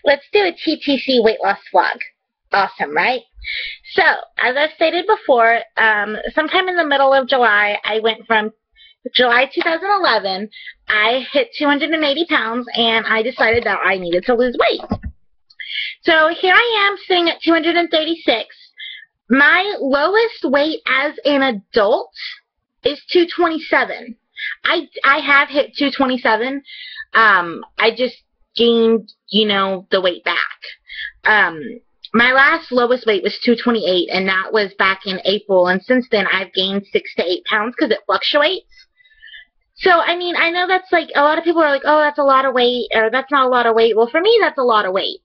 let's do a TTC weight loss vlog. Awesome, right? So, as I stated before, sometime in the middle of July, I went from July 2011, I hit 280 pounds, and I decided that I needed to lose weight. So, here I am sitting at 236. My lowest weight as an adult is 227. I have hit 227. I just gained, the weight back. My last lowest weight was 228, and that was back in April, and since then I've gained 6 to 8 pounds because it fluctuates. So, I mean, I know that's like, a lot of people are like, oh, that's a lot of weight, or that's not a lot of weight. Well, for me, that's a lot of weight.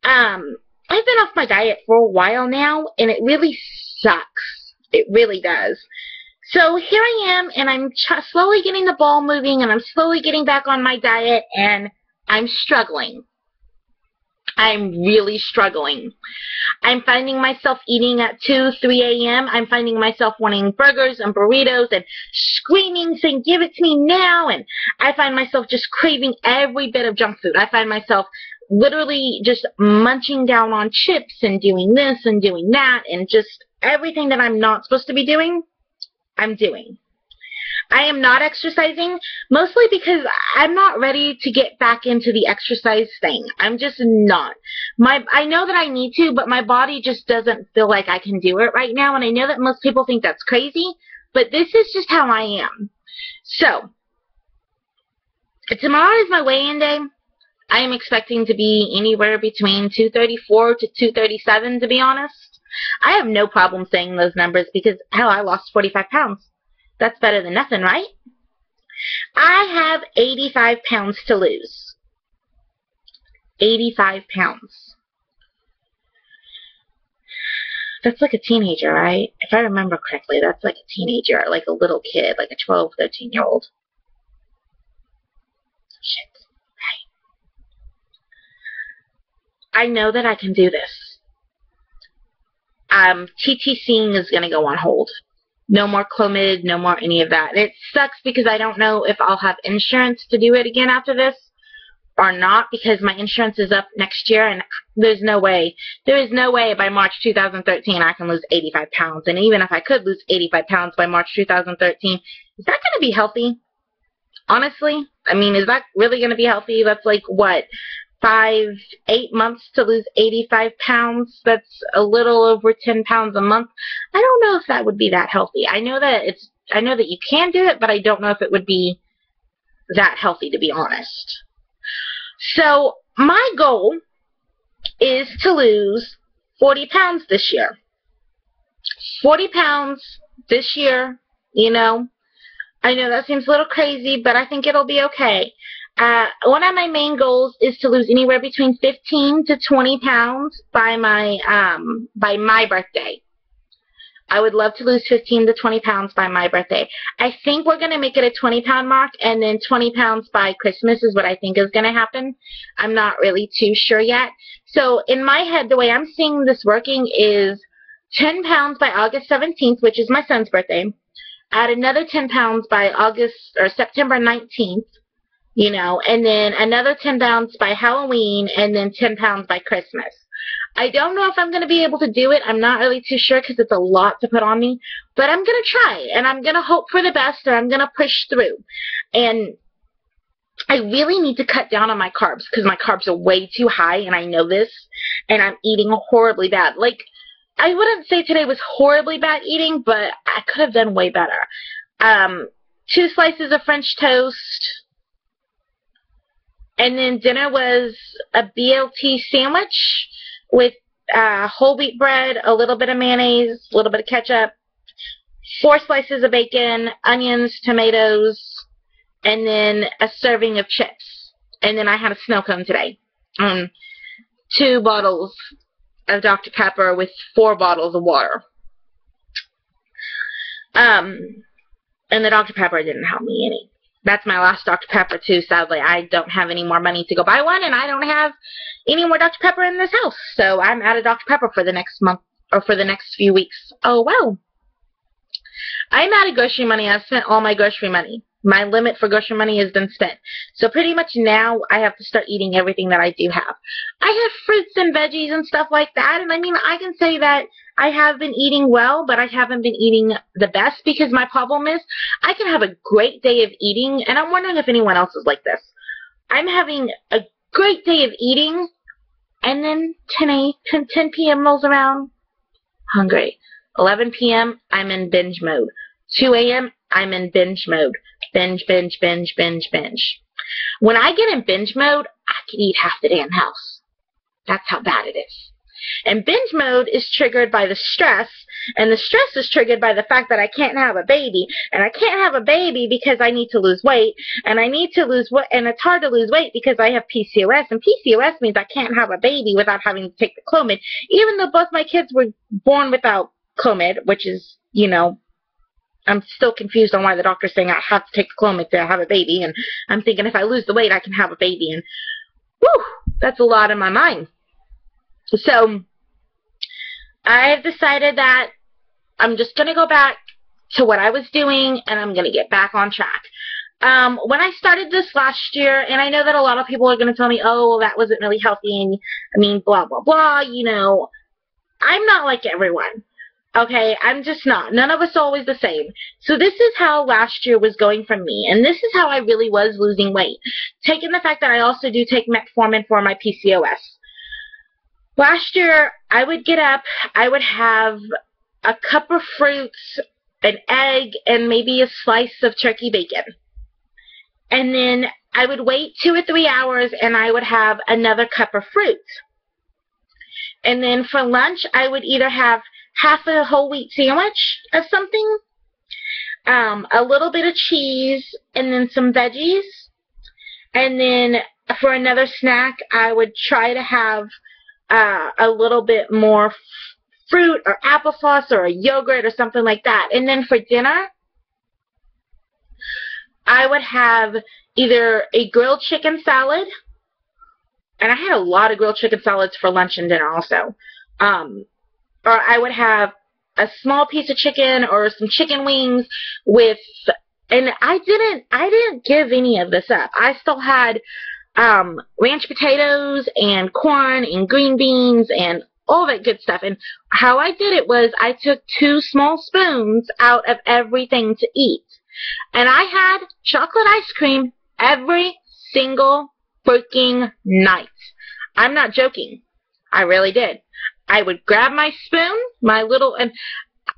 I've been off my diet for a while now, and it really sucks. It really does. So here I am, and I'm slowly getting the ball moving, and I'm slowly getting back on my diet, and I'm struggling. I'm really struggling. I'm finding myself eating at 2, 3 a.m. I'm finding myself wanting burgers and burritos and screaming, saying, give it to me now. And I find myself just craving every bit of junk food. I find myself literally just munching down on chips and doing this and doing that and just everything that I'm not supposed to be doing, I'm doing. I am not exercising, mostly because I'm not ready to get back into the exercise thing. I'm just not. I know that I need to, but my body just doesn't feel like I can do it right now, and I know that most people think that's crazy, but this is just how I am. So, tomorrow is my weigh-in day. I am expecting to be anywhere between 234 to 237, to be honest. I have no problem saying those numbers because, hell, I lost 45 pounds. That's better than nothing, right? I have 85 pounds to lose. 85 pounds. That's like a teenager, right? If I remember correctly, that's like a teenager, like a little kid, like a 12, 13-year-old. Shit. Right. I know that I can do this. TTCing is going to go on hold. No more Clomid, no more any of that. It sucks because I don't know if I'll have insurance to do it again after this or not, because my insurance is up next year, and there's no way. There is no way by March 2013 I can lose 85 pounds. And even if I could lose 85 pounds by March 2013, is that going to be healthy? Honestly? I mean, is that really going to be healthy? That's like, what, 5, 8 months to lose 85 pounds. That's a little over 10 pounds a month. I don't know if that would be that healthy. I know that you can do it, but I don't know if it would be that healthy, to be honest. So my goal is to lose 40 pounds this year. 40 pounds this year, I know that seems a little crazy, but I think it'll be okay. One of my main goals is to lose anywhere between 15 to 20 pounds by my birthday. I would love to lose 15 to 20 pounds by my birthday. I think we're going to make it a 20-pound mark, and then 20 pounds by Christmas is what I think is going to happen. I'm not really too sure yet. So in my head, the way I'm seeing this working is 10 pounds by August 17th, which is my son's birthday. Add another 10 pounds by September 19th. And then another 10 pounds by Halloween, and then 10 pounds by Christmas. I don't know if I'm going to be able to do it. I'm not really too sure because it's a lot to put on me. But I'm going to try, and I'm going to hope for the best, or I'm going to push through. And I really need to cut down on my carbs because my carbs are way too high, and I know this, and I'm eating horribly bad. Like, I wouldn't say today was horribly bad eating, but I could have done way better. 2 slices of French toast. And then dinner was a BLT sandwich with whole wheat bread, a little bit of mayonnaise, a little bit of ketchup, 4 slices of bacon, onions, tomatoes, and then a serving of chips. And then I had a snow cone today. 2 bottles of Dr. Pepper with 4 bottles of water. And the Dr. Pepper didn't help me any. That's my last Dr. Pepper, too, sadly. I don't have any more money to go buy one, and I don't have any more Dr. Pepper in this house. So I'm out of Dr. Pepper for the next month, or for the next few weeks. Oh, well. I'm out of grocery money. I've spent all my grocery money. My limit for grocery money has been spent. So pretty much now I have to start eating everything that I do have. I have fruits and veggies and stuff like that, and I mean, I can say that I have been eating well, but I haven't been eating the best, because my problem is I can have a great day of eating, and I'm wondering if anyone else is like this. I'm having a great day of eating, and then 10 p.m. rolls around, hungry. 11 p.m., I'm in binge mode. 2 a.m., I'm in binge mode. Binge, binge, binge, binge, binge. When I get in binge mode, I can eat half the damn house. That's how bad it is. And binge mode is triggered by the stress, and the stress is triggered by the fact that I can't have a baby, and I can't have a baby because I need to lose weight, and I need to lose weight, and it's hard to lose weight because I have PCOS, and PCOS means I can't have a baby without having to take the Clomid, even though both my kids were born without Clomid, which is, you know, I'm still confused on why the doctor's saying I have to take the Clomid to have a baby, and I'm thinking if I lose the weight, I can have a baby, and whew, that's a lot in my mind. So, I've decided that I'm just going to go back to what I was doing, and I'm going to get back on track. When I started this last year, and I know that a lot of people are going to tell me, oh, well, that wasn't really healthy, and I mean, blah, blah, blah, you know, I'm not like everyone. Okay, I'm just not. None of us are always the same. So this is how last year was going for me, and this is how I really was losing weight. Taking the fact that I also do take metformin for my PCOS. Last year, I would get up, I would have a cup of fruits, an egg, and maybe a slice of turkey bacon. And then I would wait 2 or 3 hours, and I would have another cup of fruit. And then for lunch, I would either have half a whole wheat sandwich of something, a little bit of cheese, and then some veggies. And then for another snack, I would try to have a little bit more fruit or applesauce or a yogurt or something like that. And then for dinner, I would have either a grilled chicken salad, and I had a lot of grilled chicken salads for lunch and dinner also, or I would have a small piece of chicken or some chicken wings with, and I didn't give any of this up. I still had ranch potatoes and corn and green beans and all that good stuff. And how I did it was I took 2 small spoons out of everything to eat. And I had chocolate ice cream every single freaking night. I'm not joking. I really did. I would grab my spoon, my little, and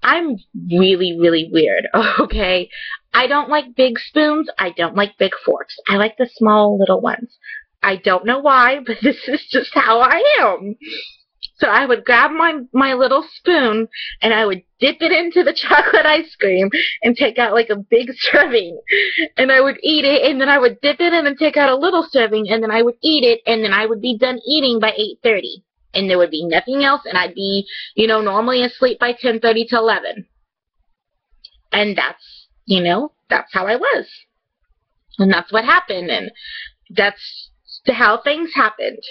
I'm really, really weird, okay? I don't like big spoons. I don't like big forks. I like the small little ones. I don't know why, but this is just how I am. So I would grab my little spoon, and I would dip it into the chocolate ice cream and take out like a big serving. And I would eat it, and then I would dip it in and take out a little serving, and then I would eat it, and then I would be done eating by 8:30. And there would be nothing else, and I'd be, you know, normally asleep by 10:30 to 11. And that's, you know, that's how I was. And that's what happened, and that's how things happened.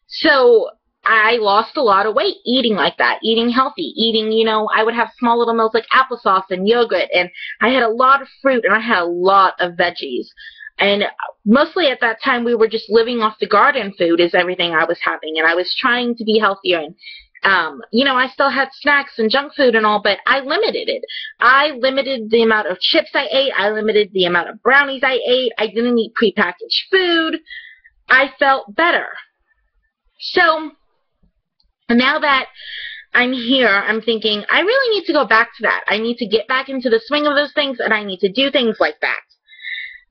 So I lost a lot of weight eating like that, eating healthy, eating, you know, I would have small little meals like applesauce and yogurt, and I had a lot of fruit, and I had a lot of veggies. And mostly at that time, we were just living off the garden food is everything I was having, and I was trying to be healthier. And, you know, I still had snacks and junk food and all, but I limited it. I limited the amount of chips I ate. I limited the amount of brownies I ate. I didn't eat prepackaged food. I felt better. So now that I'm here, I'm thinking, I really need to go back to that. I need to get back into the swing of those things, and I need to do things like that.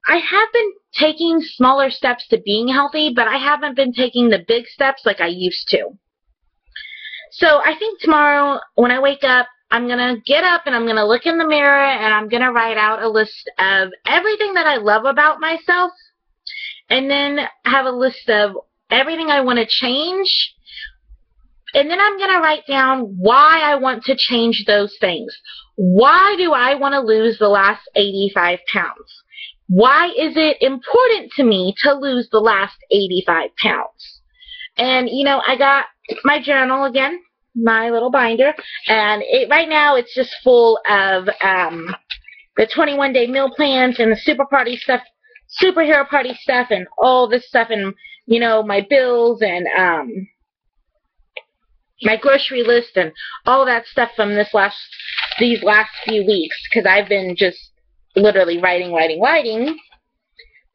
I have been taking smaller steps to being healthy, but I haven't been taking the big steps like I used to. So I think tomorrow when I wake up, I'm going to get up and I'm going to look in the mirror and I'm going to write out a list of everything that I love about myself, and then have a list of everything I want to change. And then I'm going to write down why I want to change those things. Why do I want to lose the last 85 pounds? Why is it important to me to lose the last 85 pounds? And, you know, I got my journal again, my little binder, and right now it's just full of the 21-day meal plans and the superhero party stuff and all this stuff and, you know, my bills and my grocery list and all that stuff from these last few weeks, because I've been just literally writing.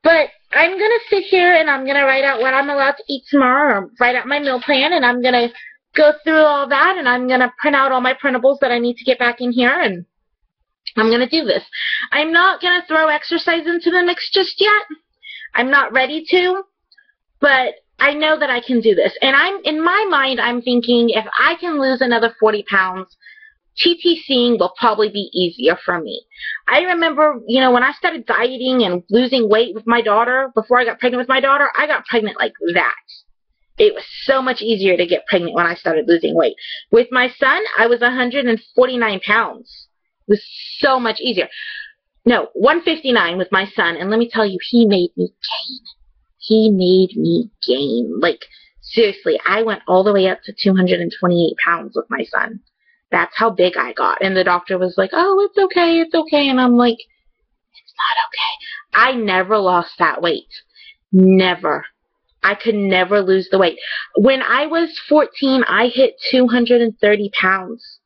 But I'm going to sit here and I'm going to write out what I'm allowed to eat tomorrow, or write out my meal plan, and I'm going to go through all that, and I'm going to print out all my printables that I need to get back in here, and I'm going to do this. I'm not going to throw exercise into the mix just yet. I'm not ready to, but I know that I can do this. And in my mind, I'm thinking if I can lose another 40 pounds, TTCing will probably be easier for me. I remember, you know, when I started dieting and losing weight with my daughter, before I got pregnant with my daughter, I got pregnant like that. It was so much easier to get pregnant when I started losing weight. With my son, I was 149 pounds. It was so much easier. No, 159 with my son, and let me tell you, he made me gain. He made me gain. Like, seriously, I went all the way up to 228 pounds with my son. That's how big I got. And the doctor was like, oh, it's okay. And I'm like, it's not okay. I never lost that weight. Never. I could never lose the weight. When I was 14, I hit 230 pounds.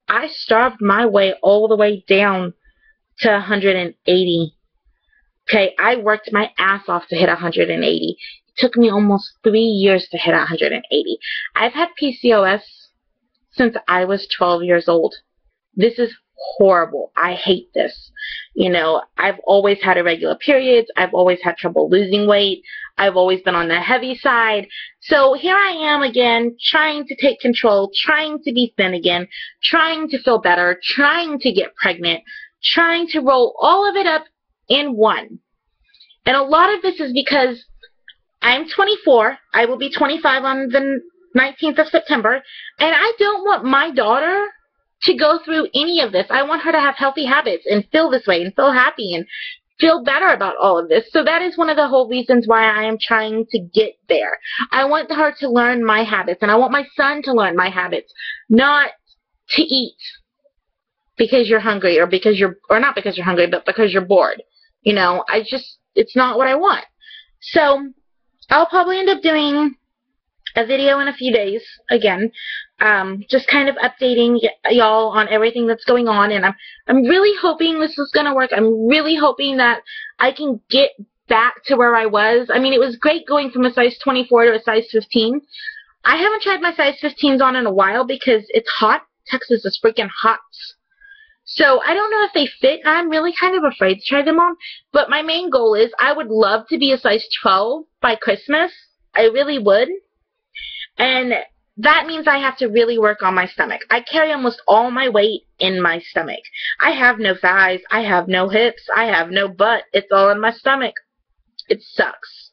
I starved my way all the way down to 180. Okay, I worked my ass off to hit 180. It took me almost 3 years to hit 180. I've had PCOS since I was 12 years old. This is horrible. I hate this. You know, I've always had irregular periods. I've always had trouble losing weight. I've always been on the heavy side. So here I am again, trying to take control, trying to be thin again, trying to feel better, trying to get pregnant, trying to roll all of it up in one. And a lot of this is because I'm 24. I will be 25 on the 19th of September. And I don't want my daughter to go through any of this. I want her to have healthy habits and feel this way and feel happy and feel better about all of this. So that is one of the whole reasons why I am trying to get there. I want her to learn my habits, and I want my son to learn my habits, not to eat because you're hungry or not because you're hungry, but because you're bored. You know, it's not what I want. So I'll probably end up doing a video in a few days again, just kind of updating y'all on everything that's going on, and I'm really hoping this is going to work. I'm really hoping that I can get back to where I was. I mean, it was great going from a size 24 to a size 15. I haven't tried my size 15s on in a while because it's hot. Texas is freaking hot. So I don't know if they fit. I'm really kind of afraid to try them on, but my main goal is I would love to be a size 12 by Christmas. I really would. And that means I have to really work on my stomach. I carry almost all my weight in my stomach. I have no thighs. I have no hips. I have no butt. It's all in my stomach. It sucks.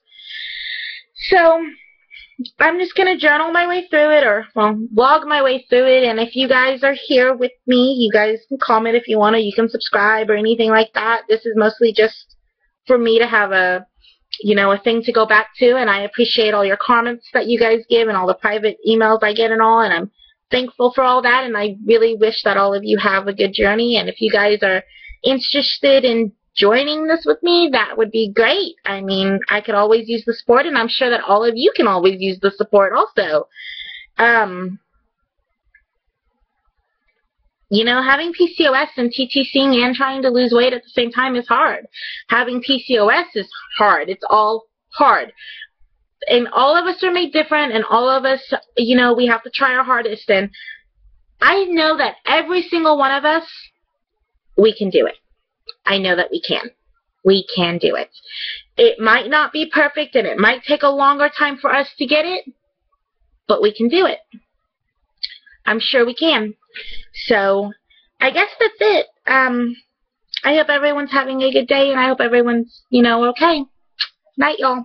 So I'm just going to journal my way through it, or, well, vlog my way through it. And if you guys are here with me, you guys can comment if you want to. You can subscribe or anything like that. This is mostly just for me to have a thing to go back to, and I appreciate all your comments that you guys give and all the private emails I get and all, and I'm thankful for all that, and I really wish that all of you have a good journey. And if you guys are interested in joining this with me, that would be great. I mean, I could always use the support, and I'm sure that all of you can always use the support also. You know, having PCOS and TTCing and trying to lose weight at the same time is hard. Having PCOS is hard. It's all hard. And all of us are made different, and all of us, you know, we have to try our hardest. And I know that every single one of us, we can do it. I know that we can. We can do it. It might not be perfect, and it might take a longer time for us to get it, but we can do it. I'm sure we can. So, I guess that's it. I hope everyone's having a good day, and I hope everyone's, okay. Night, y'all.